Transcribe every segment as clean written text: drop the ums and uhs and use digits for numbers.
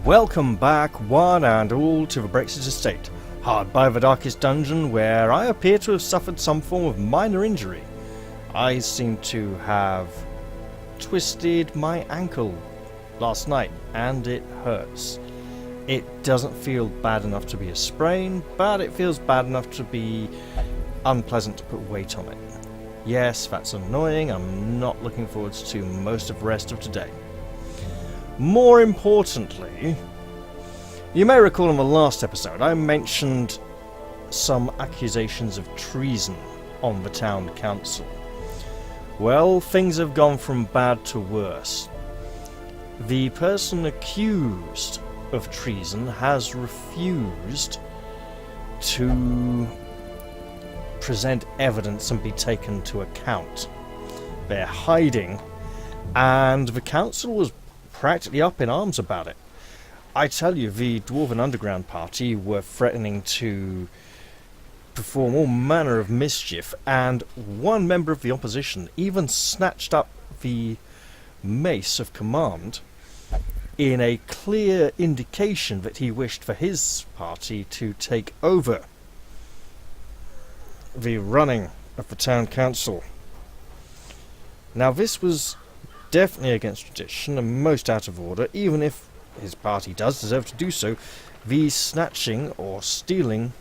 Welcome back, one and all, to the Brexit Estate, hard by the darkest dungeon where I appear to have suffered some form of minor injury. I seem to have twisted my ankle last night, and it hurts. It doesn't feel bad enough to be a sprain, but it feels bad enough to be unpleasant to put weight on it. Yes, that's annoying. I'm not looking forward to most of the rest of today. More importantly, you may recall in the last episode I mentioned some accusations of treason on the town council. Well, things have gone from bad to worse. The person accused of treason has refused to present evidence and be taken to account. They're hiding, and the council was practically up in arms about it. I tell you, the Dwarven Underground Party were threatening to perform all manner of mischief, and one member of the opposition even snatched up the mace of command in a clear indication that he wished for his party to take over the running of the town council. Now, this was definitely against tradition and most out of order. Even if his party does deserve to do so, the snatching or stealing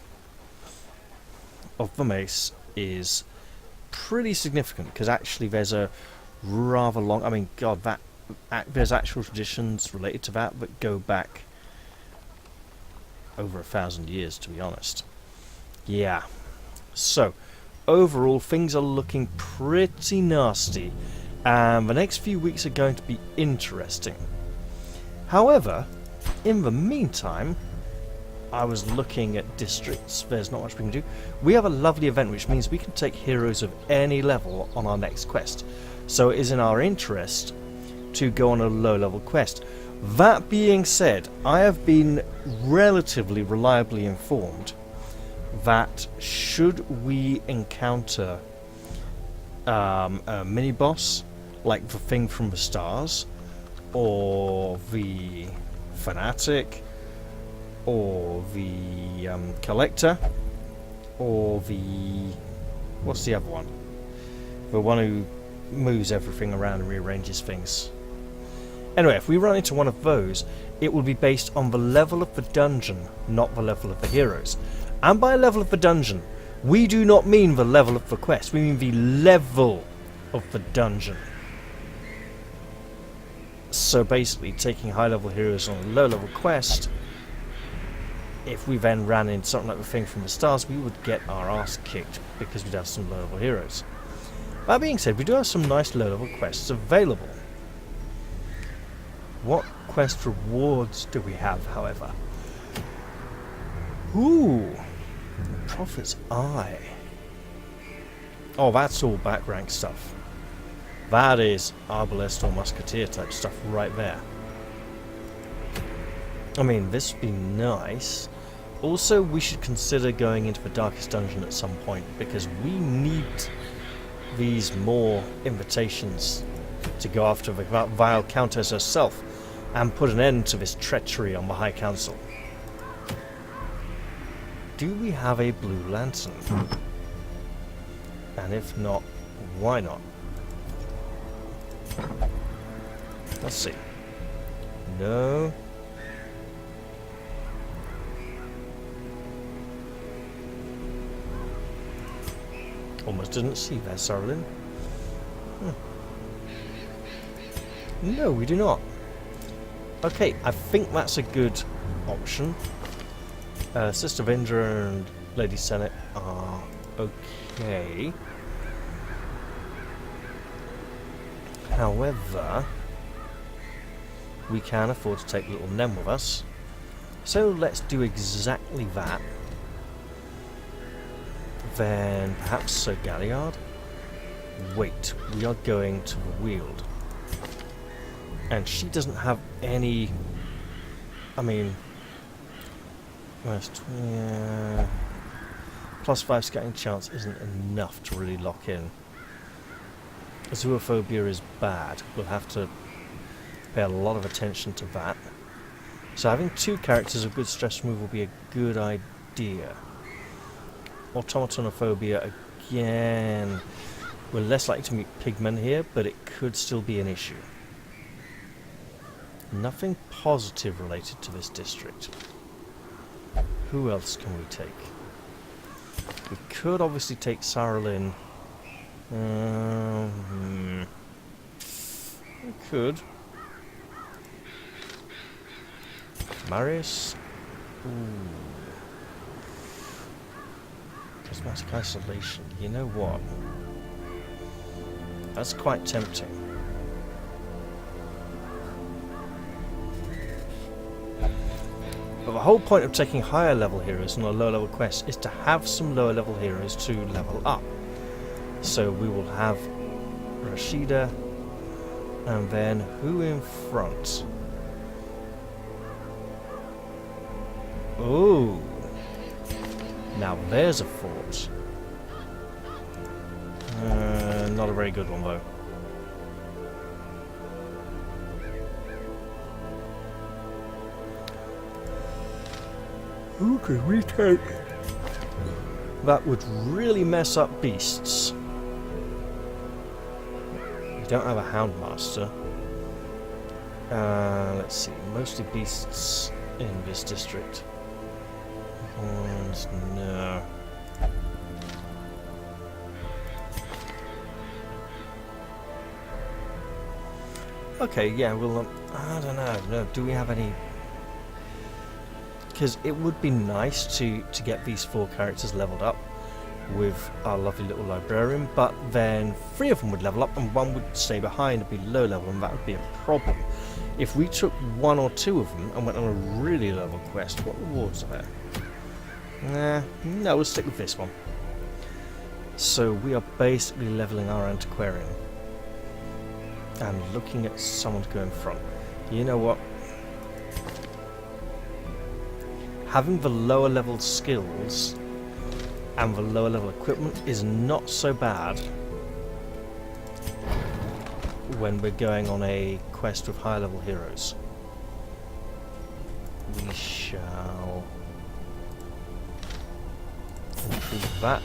of the mace is pretty significant, because actually there's a rather long, I mean, God, that there's actual traditions related to that go back over 1,000 years, to be honest. Yeah. So, overall, things are looking pretty nasty, and the next few weeks are going to be interesting. However, in the meantime, I was looking at districts. There's not much we can do. We have a lovely event, which means we can take heroes of any level on our next quest. So it is in our interest to go on a low-level quest. That being said, I have been relatively reliably informed that should we encounter a mini-boss, like the Thing from the Stars, or the Fanatic, or the Collector, or the... what's the other one? The one who moves everything around and rearranges things. Anyway, if we run into one of those, it will be based on the level of the dungeon, not the level of the heroes. And by level of the dungeon, we do not mean the level of the quest, we mean the level of the dungeon. So basically, taking high-level heroes on a low-level quest, if we then ran into something like the Thing from the Stars, we would get our ass kicked because we'd have some low-level heroes. That being said, we do have some nice low-level quests available. What quest rewards do we have, however? Ooh, Prophet's Eye. Oh, that's all back rank stuff. That is Arbalest or Musketeer type stuff right there. I mean, this would be nice. Also, we should consider going into the Darkest Dungeon at some point, because we need these more invitations to go after the vile Countess herself and put an end to this treachery on the High Council. Do we have a blue lantern? And if not, why not? Let's see. No. Almost didn't see there, Sarlin. No, we do not. Okay, I think that's a good option. Sister Vindra and Lady Senate are okay. However, we can afford to take little Nem with us. So let's do exactly that. Then perhaps Sir Galliard? Wait, we are going to the Weald. And she doesn't have any... I mean... +5 scouting chance isn't enough to really lock in. Zoophobia is bad. We'll have to pay a lot of attention to that. So having 2 characters of good stress removal will be a good idea. Automatonophobia, again, we're less likely to meet pigmen here, but it could still be an issue. Nothing positive related to this district. Who else can we take? We could obviously take Sarah Lynn. We could. Marius. Ooh. Cosmetic isolation. You know what? That's quite tempting. But the whole point of taking higher level heroes on a lower level quest is to have some lower level heroes to level up. So we will have Rashida, and then who in front? Oh, now there's a fort. Not a very good one though. Who could we take? That would really mess up beasts. We don't have a Houndmaster. Let's see, mostly beasts in this district. Horns, no. Okay, yeah, well, I don't know. No, do we have any? Because it would be nice to get these 4 characters leveled up with our lovely little librarian, but then 3 of them would level up and 1 would stay behind and be low level, and that would be a problem. If we took 1 or 2 of them and went on a really low level quest, what rewards are there? No, we'll stick with this one. So we are basically leveling our antiquarian and looking at someone to go in front. You know what? Having the lower level skills and the lower level equipment is not so bad when we're going on a quest with higher level heroes. We shall improve that.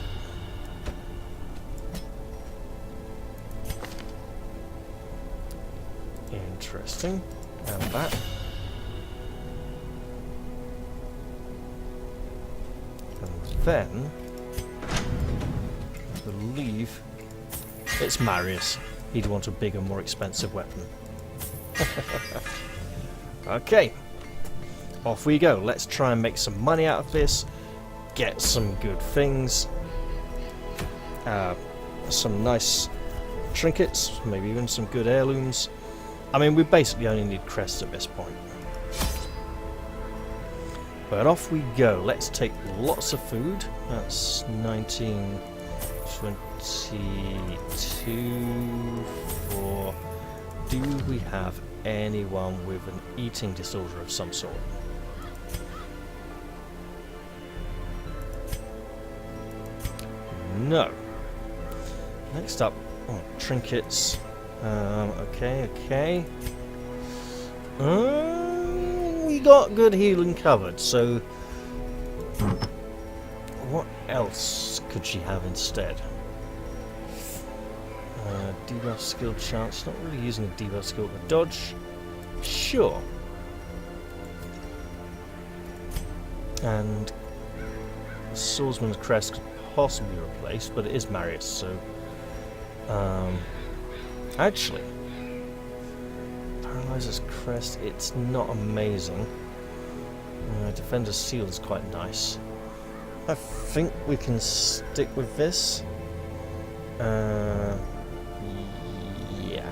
Interesting. And that. And then I believe it's Marius. He'd want a bigger, more expensive weapon. Okay. Off we go. Let's try and make some money out of this. Get some good things. Some nice trinkets. Maybe even some good heirlooms. I mean, we basically only need crests at this point. But off we go. Let's take lots of food. That's 19, 22, 4. Do we have anyone with an eating disorder of some sort? No. Next up, trinkets. Okay. We got good healing covered, so what else could she have instead? Debuff skill chance, not really using a debuff skill, but dodge, sure. And Swordsman's Crest could possibly replace, but it is Marius, so actually, Paralyzer's Crest, it's not amazing. Defender's Seal is quite nice. I think we can stick with this. Yeah,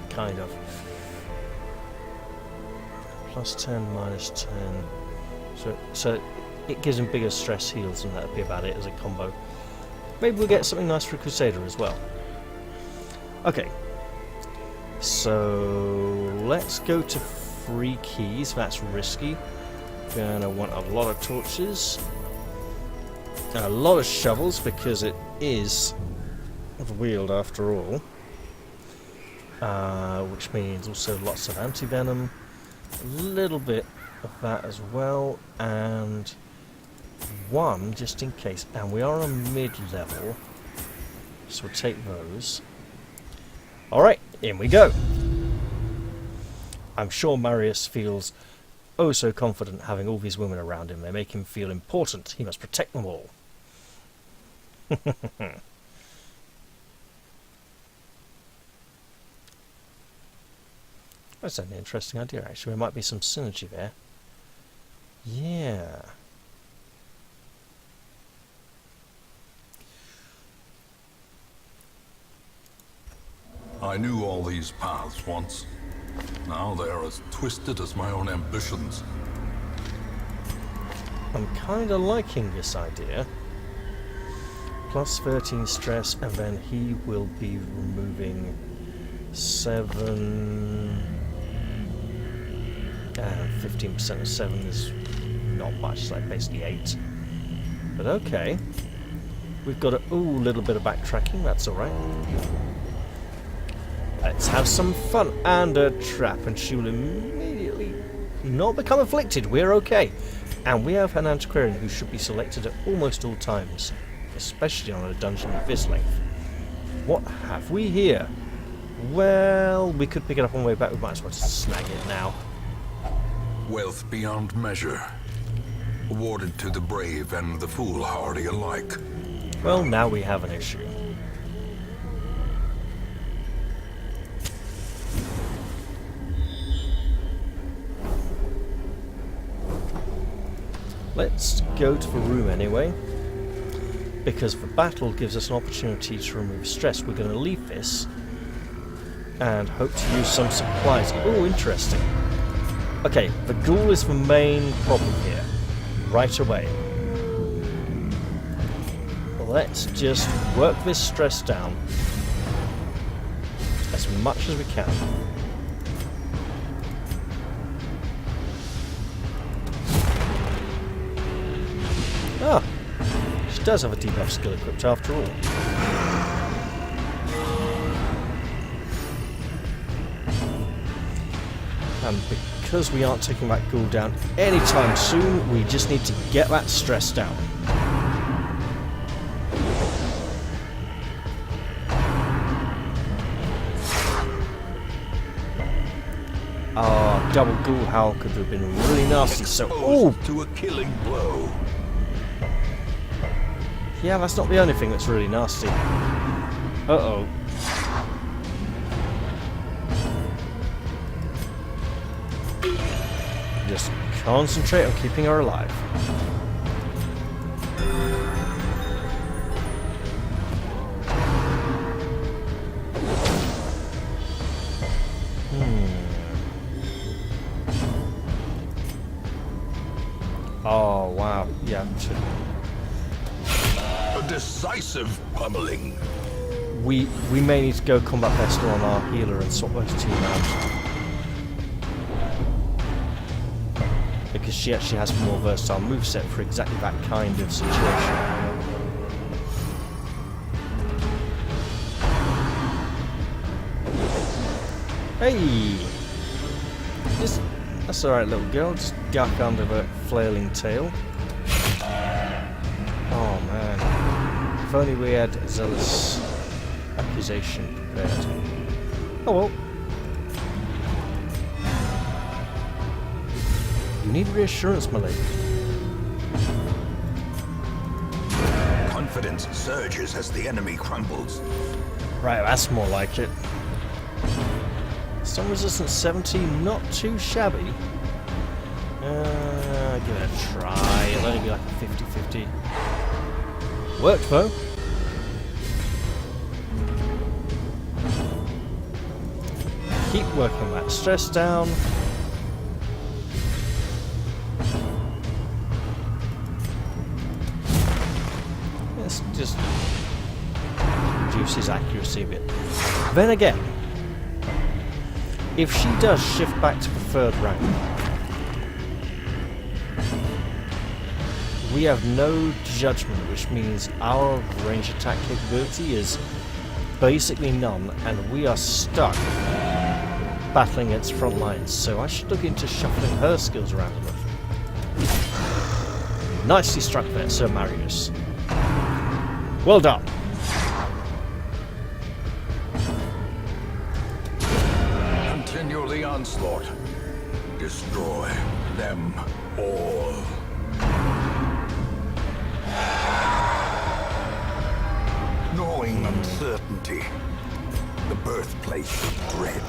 kind of. Plus 10, minus 10. So it gives him bigger stress heals, and that'd be about it as a combo. Maybe we'll get something nice for Crusader as well. Okay. So let's go to 3 keys. That's risky. Gonna want a lot of torches, and a lot of shovels because it is the wield after all. Which means also lots of anti-venom, a little bit of that as well, and one just in case. And we are on mid-level, so we'll take those. Alright, in we go. I'm sure Marius feels oh so confident having all these women around him. They make him feel important. He must protect them all. That's an interesting idea, actually. There might be some synergy there. Yeah. I knew all these paths once. Now they are as twisted as my own ambitions. I'm kind of liking this idea. Plus 13 stress, and then he will be removing 7... and 15% of 7 is not much, it's like basically 8. But okay. We've got a little bit of backtracking, that's alright. Let's have some fun. And a trap, and she will immediately not become afflicted. We're okay. And we have an antiquarian who should be selected at almost all times, especially on a dungeon of this length. What have we here? Well, we could pick it up on the way back. We might as well just snag it now. Wealth beyond measure, awarded to the brave and the foolhardy alike. Well, now we have an issue. Let's go to the room anyway, because the battle gives us an opportunity to remove stress. We're going to leave this and hope to use some supplies. Oh, interesting. Okay, the ghoul is the main problem here, right away. Let's just work this stress down as much as we can. Ah, she does have a debuff skill equipped after all. And because we aren't taking that ghoul down anytime soon, we just need to get that stress down. Ah, double ghoul howl could have been really nasty. So, oh, to a killing blow. Yeah, that's not the only thing that's really nasty. Uh-oh. Just concentrate on keeping her alive. Oh, wow. Yeah. A decisive pummeling. We may need to go combat pistol on our healer and swap those two around. Because she actually has a more versatile moveset for exactly that kind of situation. Hey! That's alright, little girl. Just duck under the flailing tail. Oh man. If only we had zealous accusation prepared. Oh well. You need reassurance, my lady. Confidence surges as the enemy crumbles. Right, that's more like it. Stun resistance 70, not too shabby. Give it a try. It'll only be like a 50-50. Worked though. Keep working that stress down. Let's just reduce his accuracy a bit. Then again, if she does shift back to the third rank, we have no judgment, which means our range attack capability is basically none, and we are stuck battling against front lines, so I should look into shuffling her skills around enough. Nicely struck there, Sir Marius. Well done. Continue the onslaught. Destroy them all. Gnawing uncertainty. The birthplace of dread.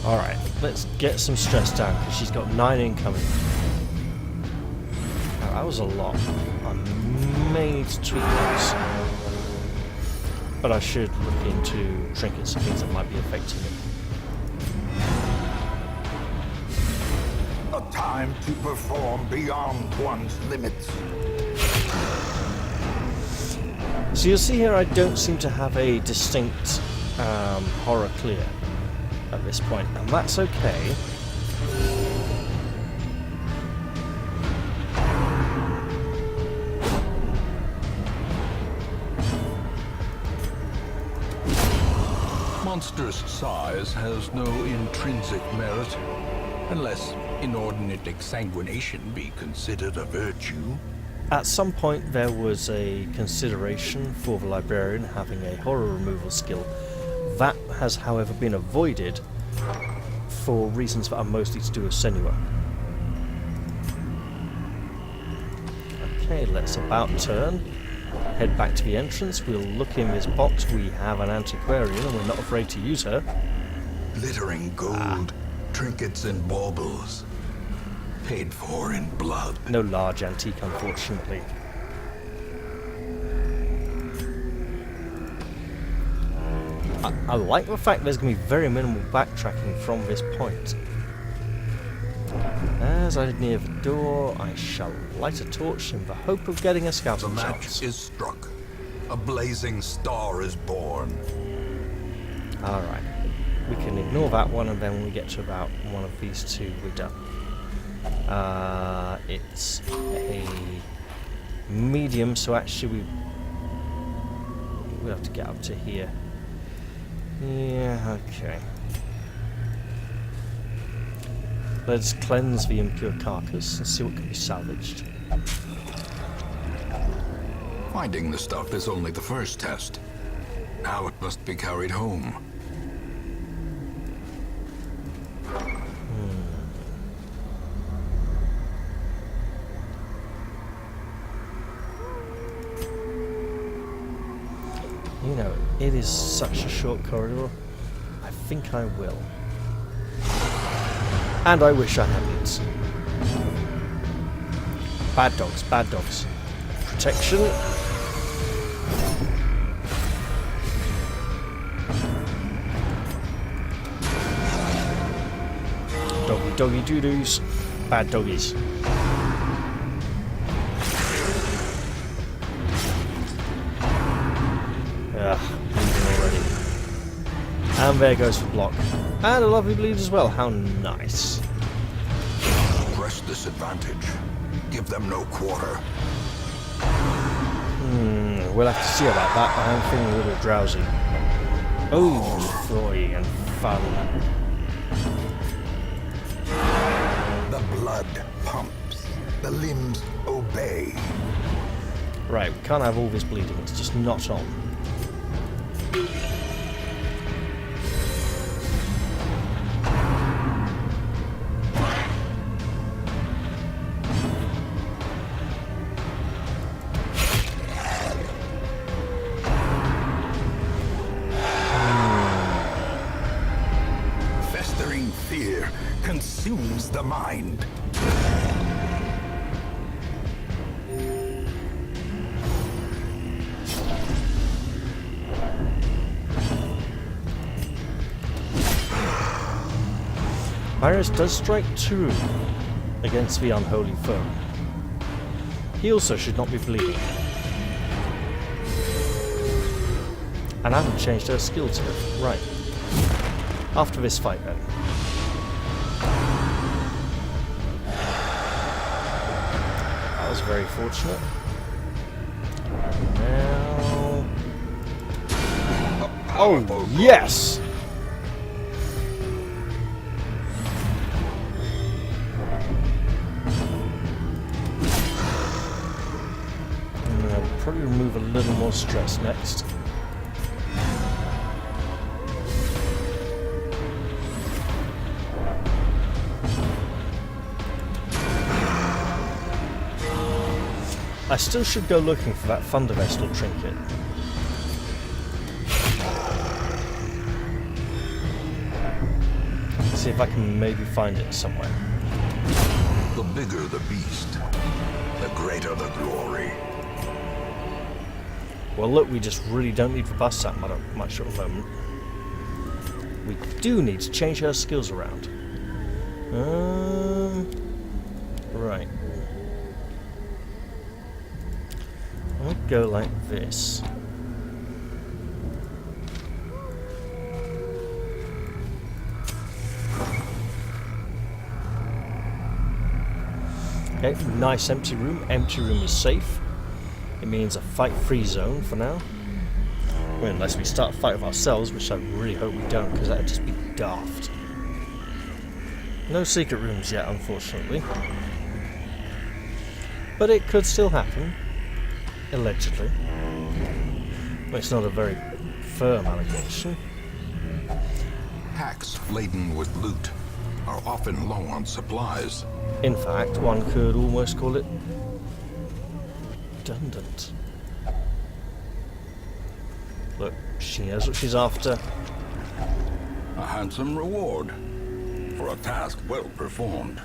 Alright, let's get some stress down, because she's got 9 incoming. Now, that was a lot. I may need to tweak those. But I should look into trinkets and things that might be affecting it. A time to perform beyond one's limits. So you'll see here I don't seem to have a distinct horror clear at this point, and that's okay. Monstrous size has no intrinsic merit, unless inordinate exsanguination be considered a virtue. At some point there was a consideration for the librarian having a horror removal skill. That has, however, been avoided for reasons that are mostly to do with Senua. Okay, let's about turn. Head back to the entrance. We'll look in this box. We have an antiquarian and we're not afraid to use her. Glittering gold, trinkets and baubles. Paid for in blood. No large antique, unfortunately. I like the fact there's going to be very minimal backtracking from this point. As I near the door, I shall light a torch in the hope of getting a The scouting match chance. is struck. A blazing star is born. Alright. We can ignore that one, and then when we get to about one of these two, we're done. It's a medium, so actually we'll have to get up to here. Yeah, okay. Let's cleanse the impure carcass and see what can be salvaged. Finding the stuff is only the first test. Now it must be carried home. You know, it is such a short corridor. I think I will. And I wish I hadn't. Bad dogs, bad dogs. Protection. Doggy doggy doo-doos. Bad doggies. Bleeding already. And there goes the block. And a lovely bleed as well. How nice. Press this advantage. Give them no quarter. We'll have to see about that. I am feeling a little drowsy. Oh, throwy and fun. The blood pumps. The limbs obey. Right, we can't have all this bleeding. It's just not on. Festering fear consumes the mind. Marius does strike true against the unholy foe. He also should not be bleeding. And I haven't changed her skill to it. Right. After this fight then. That was very fortunate. Now... A Oh, yes! I'll probably remove a little more stress next. I still should go looking for that Thunder Vestal trinket. See if I can maybe find it somewhere. The bigger the beast, the greater the glory. Well, look, we just really don't need to bust that much at the moment. We do need to change her skills around. Right. I'm gonna go like this. Okay, nice empty room. Empty room is safe. It means a fight-free zone for now. Well, unless we start a fight with ourselves, which I really hope we don't, because that would just be daft. No secret rooms yet, unfortunately. But it could still happen. Allegedly. Well, it's not a very firm allegation. Packs laden with loot are often low on supplies. In fact, one could almost call it redundant. Look, she knows what she's after. A handsome reward for a task well performed.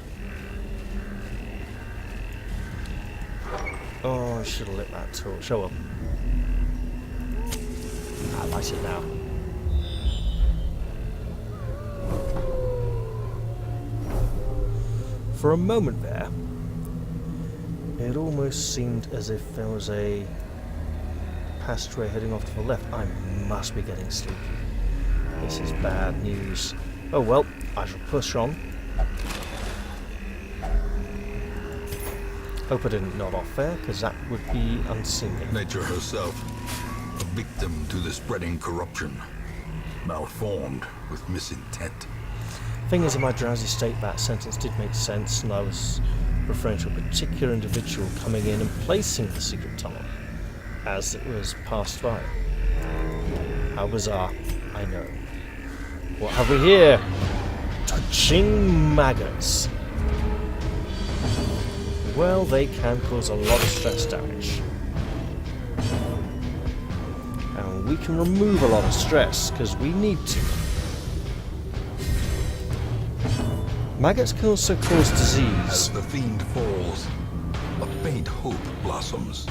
Oh, I should have lit that torch. Oh well. I light it now. For a moment there, it almost seemed as if there was a passageway heading off to the left. I must be getting sleepy. This is bad news. Oh well, I shall push on. Hope I didn't nod off there, because that would be unseemly. Nature herself, a victim to the spreading corruption, malformed with misintent. Thing is, in my drowsy state, that sentence did make sense, and I was referring to a particular individual coming in and placing the secret tunnel as it was passed by. How bizarre, I know. What have we here? Touching maggots. Well, they can cause a lot of stress damage. And we can remove a lot of stress, because we need to. Maggots can also cause disease. As the fiend falls, a faint hope blossoms.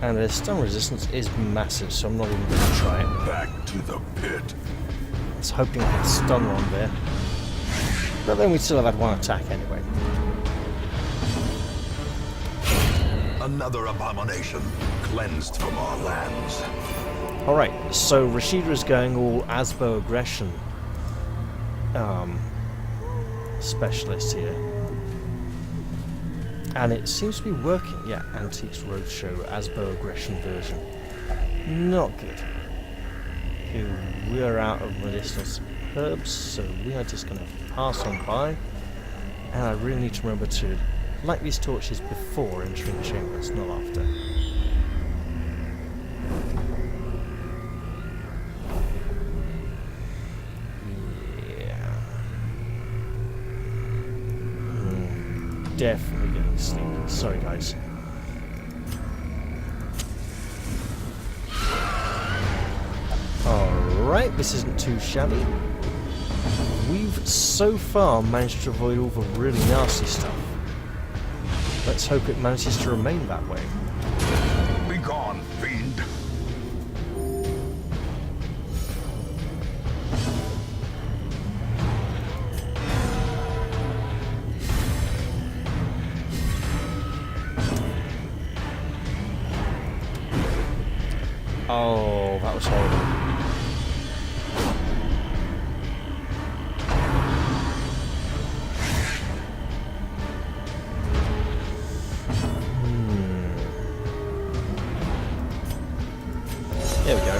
And their stun resistance is massive, so I'm not even going to try it. Back to the pit. I was hoping I could stun her on there. But then we'd still have had one attack anyway. Another abomination cleansed from our lands. Alright, so Rashida is going all Asbo aggression specialist here. And it seems to be working. Yeah, Antiques Roadshow, Asbo aggression version. Not good. Okay, we're out of medicinal herbs, so we are just going to pass on by. And I really need to remember to light these torches before entering the chambers, not after. Definitely getting sleepy. Sorry, guys. Alright, this isn't too shabby. We've so far managed to avoid all the really nasty stuff. Let's hope it manages to remain that way. Be gone, fiend. Oh, that was horrible. There we go.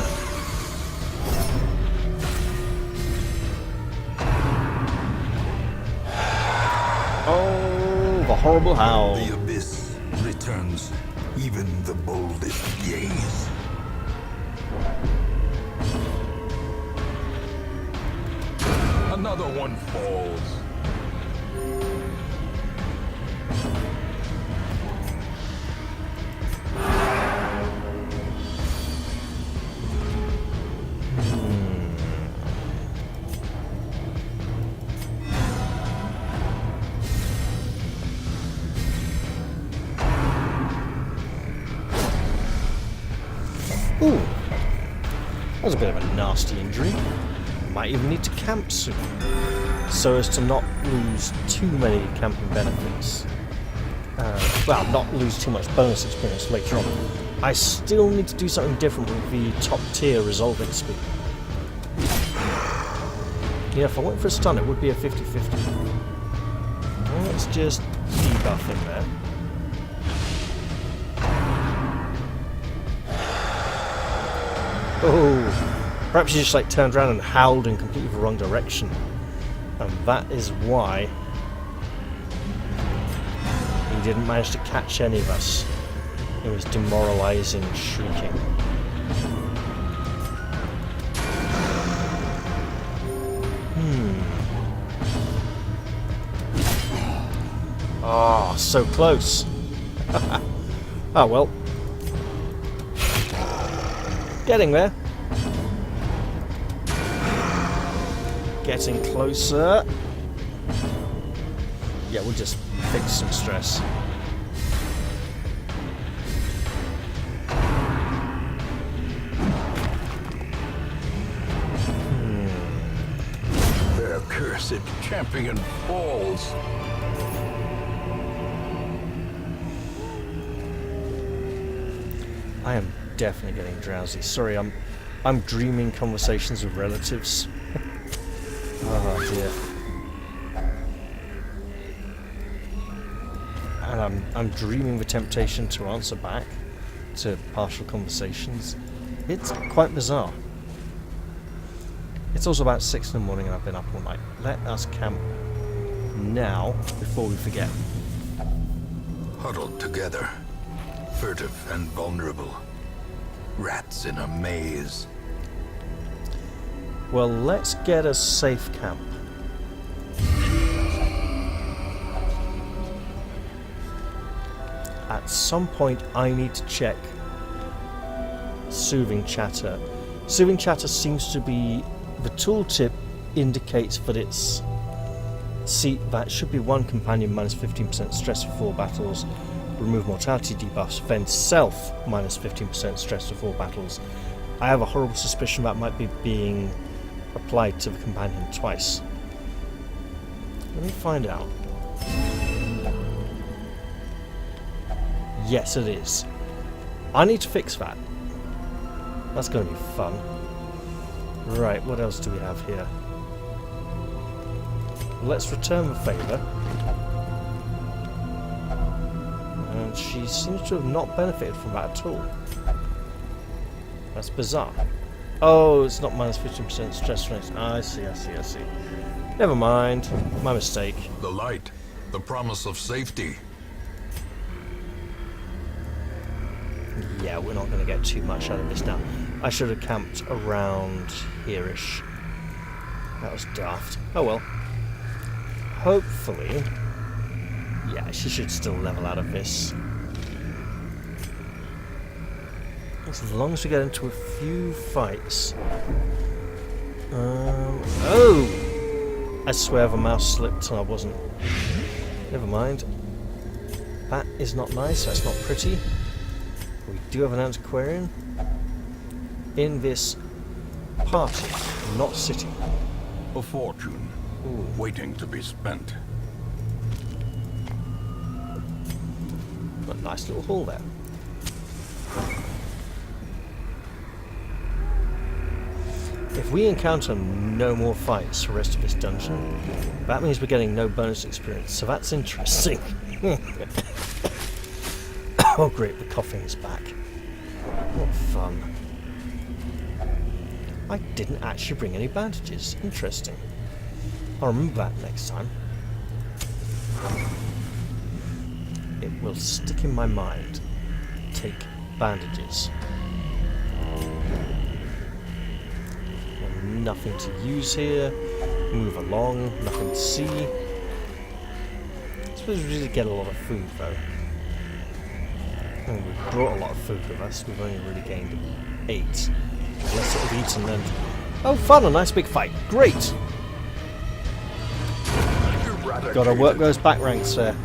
horrible howl. The abyss returns even the boldest gaze. Another one falls. Ooh, that was a bit of a nasty injury. Might even need to camp soon, so as to not lose too many camping benefits. Well, not lose too much bonus experience later on. I still need to do something different with the top tier resolving speed. Yeah, if I went for a stun, it would be a 50-50. Well, let's just debuff him there. Oh, perhaps he just like turned around and howled in completely the wrong direction, and that is why he didn't manage to catch any of us. It was demoralizing shrieking. Oh, so close. Oh well. Getting there. Getting closer. Yeah, we'll just fix some stress. Their cursed champion falls. I am definitely getting drowsy. Sorry, I'm dreaming conversations with relatives. Oh dear. And I'm dreaming the temptation to answer back to partial conversations. It's quite bizarre. It's also about 6 in the morning and I've been up all night. Let us camp now before we forget. Huddled together, furtive and vulnerable. Rats in a maze. Well, let's get a safe camp. At some point, I need to check Soothing Chatter. Soothing Chatter seems to be... The tooltip indicates that it's... See, that should be one companion minus 15% stress for 4 battles. Remove mortality debuffs, then self minus 15% stress for 4 battles. I have a horrible suspicion that might be being applied to the companion twice. Let me find out. Yes, it is. I need to fix that. That's going to be fun. Right, what else do we have here? Let's return the favour. And she seems to have not benefited from that at all. That's bizarre. Oh, it's not minus 15% stress rate. I see. Never mind. My mistake. The light, the promise of safety. Yeah, we're not going to get too much out of this now. I should have camped around here-ish. That was daft. Oh well. Hopefully... Yeah, she should still level out of this. As long as we get into a few fights. Oh! I swear the mouse slipped and I wasn't. Never mind. That is not nice, that's not pretty. We do have an antiquarian in this party, not city. A fortune, waiting to be spent. A nice little hall there. If we encounter no more fights for the rest of this dungeon, that means we're getting no bonus experience, so that's interesting. Oh great, the coughing is back. What fun. I didn't actually bring any bandages. Interesting. I'll remember that next time. it will stick in my mind. Take bandages. And nothing to use here. Move along, nothing to see. I suppose we did get a lot of food though. And we brought a lot of food with us. We've only really gained 8. Let's sort of eat and then... Oh, fun! A nice big fight. Great! Gotta work those back ranks there.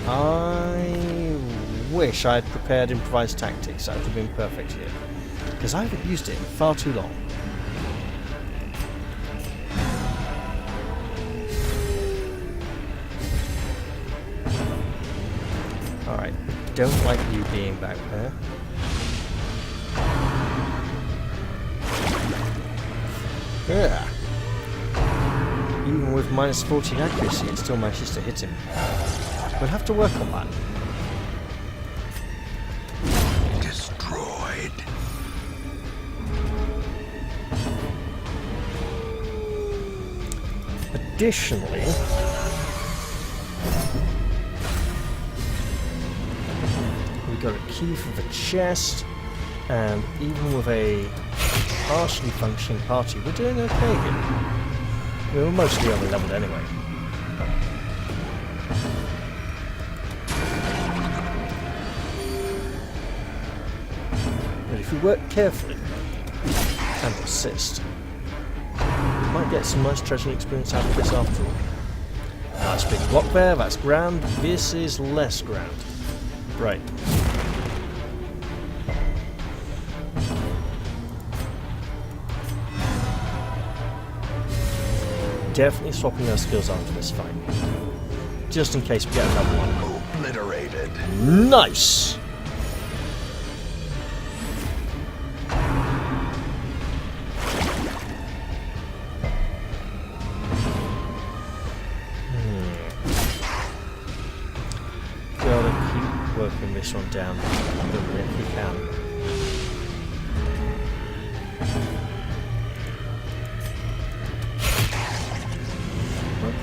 I wish I had prepared improvised tactics. That would have been perfect here. Because I haven't used it in far too long. Alright, don't like you being back there. Yeah. Even with minus 14 accuracy, it still manages to hit him. We'll have to work on that. Destroyed. Additionally, we got a key for the chest, and even with a partially functioning party, we're doing okay here. We were mostly over-leveled anyway. But if we work carefully and persist, we might get some nice treasure experience out of this after all. Nice big block there, that's grand. This is less grand. Right. Definitely swapping our skills after this fight. Just in case we get another one. Obliterated. Nice! Gotta keep working this one down if we can.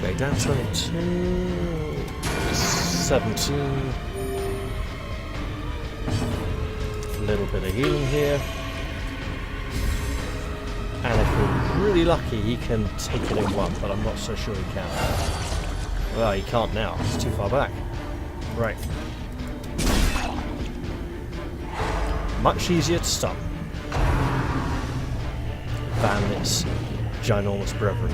Okay, down 22, 17. A little bit of healing here. And if we're really lucky, he can take it in one, but I'm not so sure he can. Well, he can't now. It's too far back. Right. Much easier to stun than its ginormous brethren.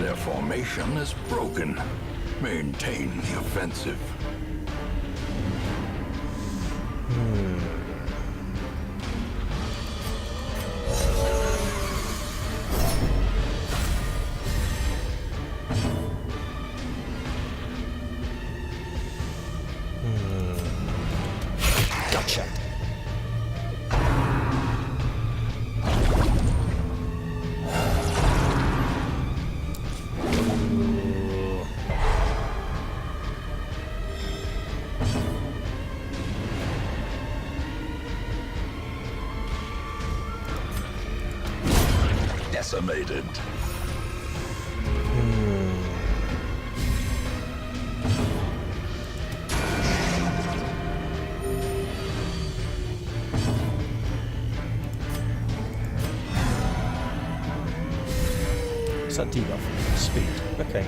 Their formation is broken. Maintain the offensive. Gotcha. Decimated. What's that debuff? Speed. Okay.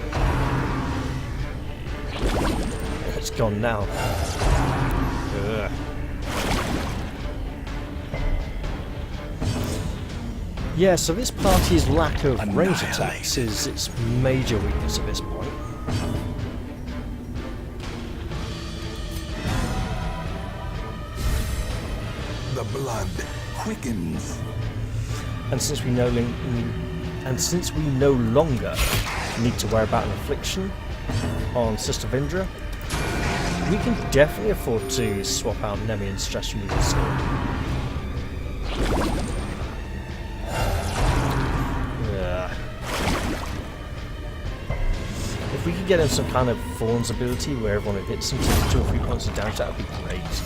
It's gone now. Ugh. Yeah, so this party's lack of range attacks is its major weakness at this point. The blood quickens. And since we no longer need to worry about an affliction on Sister Vindra, we can definitely afford to swap out Nemian's stress removal skill. If we could get him some kind of Thorns ability where everyone who hits him takes 2 or 3 points of damage, that would be great.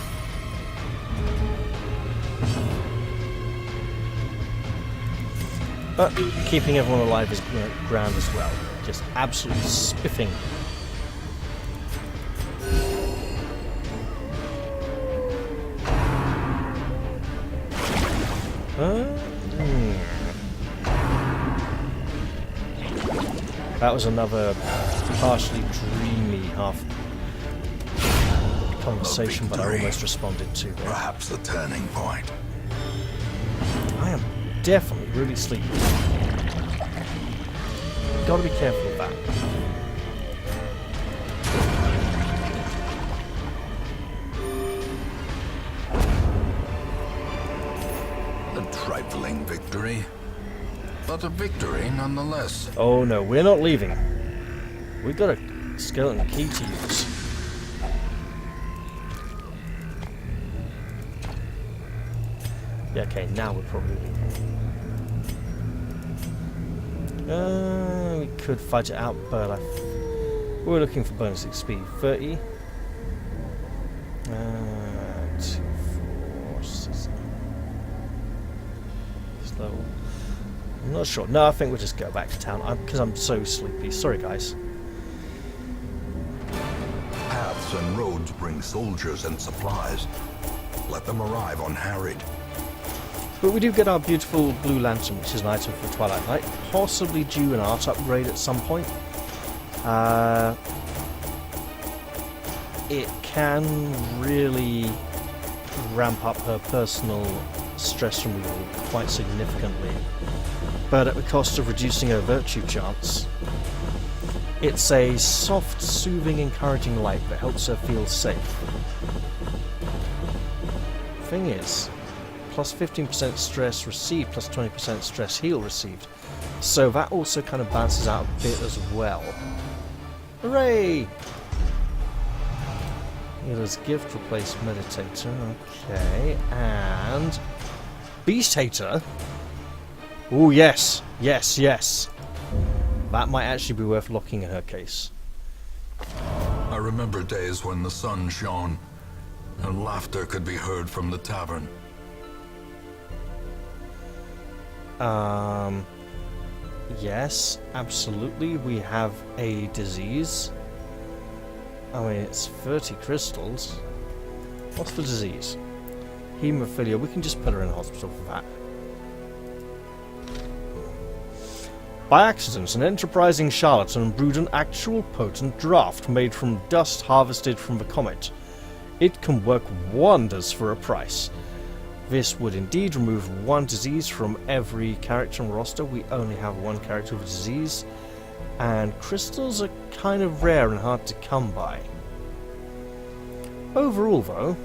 But keeping everyone alive is grand as well. Just absolutely spiffing. That was another partially dreamy half conversation, but I almost responded to it. Perhaps the turning point. I am definitely really sleepy. Gotta be careful of that. A trifling victory, but a victory nonetheless. Oh no, we're not leaving. We've got a skeleton key to use. Yeah, okay, now we're probably leaving. We could fight it out, but we're looking for bonus XP. 30. 2, 4, 6. This level. I'm not sure. No, I think we'll just go back to town because I'm so sleepy. Sorry, guys. Paths and roads bring soldiers and supplies. Let them arrive unharried. But we do get our beautiful blue lantern, which is an item for Twilight Night, possibly due an art upgrade at some point. It can really ramp up her personal stress removal quite significantly, but at the cost of reducing her virtue chance. It's a soft, soothing, encouraging light that helps her feel safe. Thing is, plus 15% stress received, plus 20% stress heal received. So that also kind of balances out a bit as well. Hooray! Healer's gift, replace meditator. Okay, and Beast Hater. Oh yes, yes, yes. That might actually be worth locking in her case. I remember days when the sun shone and laughter could be heard from the tavern. Yes, absolutely. We have a disease. I mean, it's 30 crystals. What's the disease? Hemophilia. We can just put her in hospital for that. By accident, an enterprising charlatan brewed an actual potent draught made from dust harvested from the comet. It can work wonders for a price. This would indeed remove one disease from every character on the roster. We only have one character with a disease, and crystals are kind of rare and hard to come by. Overall though,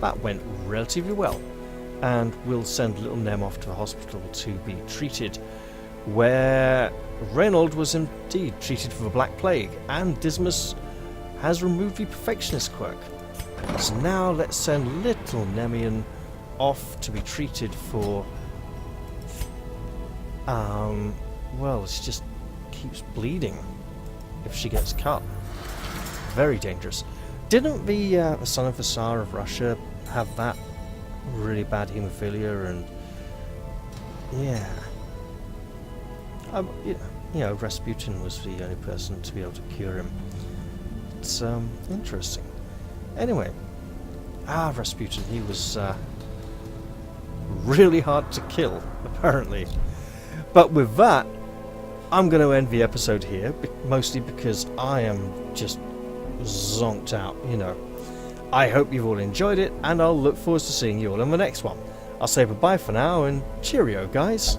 that went relatively well, and we'll send little Nem off to the hospital to be treated, where Reynold was indeed treated for the Black Plague, and Dismas has removed the Perfectionist quirk. So now let's send little Nemian off to be treated for well, she just keeps bleeding if she gets cut. Very dangerous. Didn't the son of the Tsar of Russia have that really bad hemophilia? And yeah, you know, Rasputin was the only person to be able to cure him. It's interesting. Anyway, Rasputin, he was really hard to kill, apparently. But with that, I'm going to end the episode here, mostly because I am just zonked out, you know. I hope you've all enjoyed it, and I'll look forward to seeing you all in the next one. I'll say bye-bye for now, and cheerio, guys.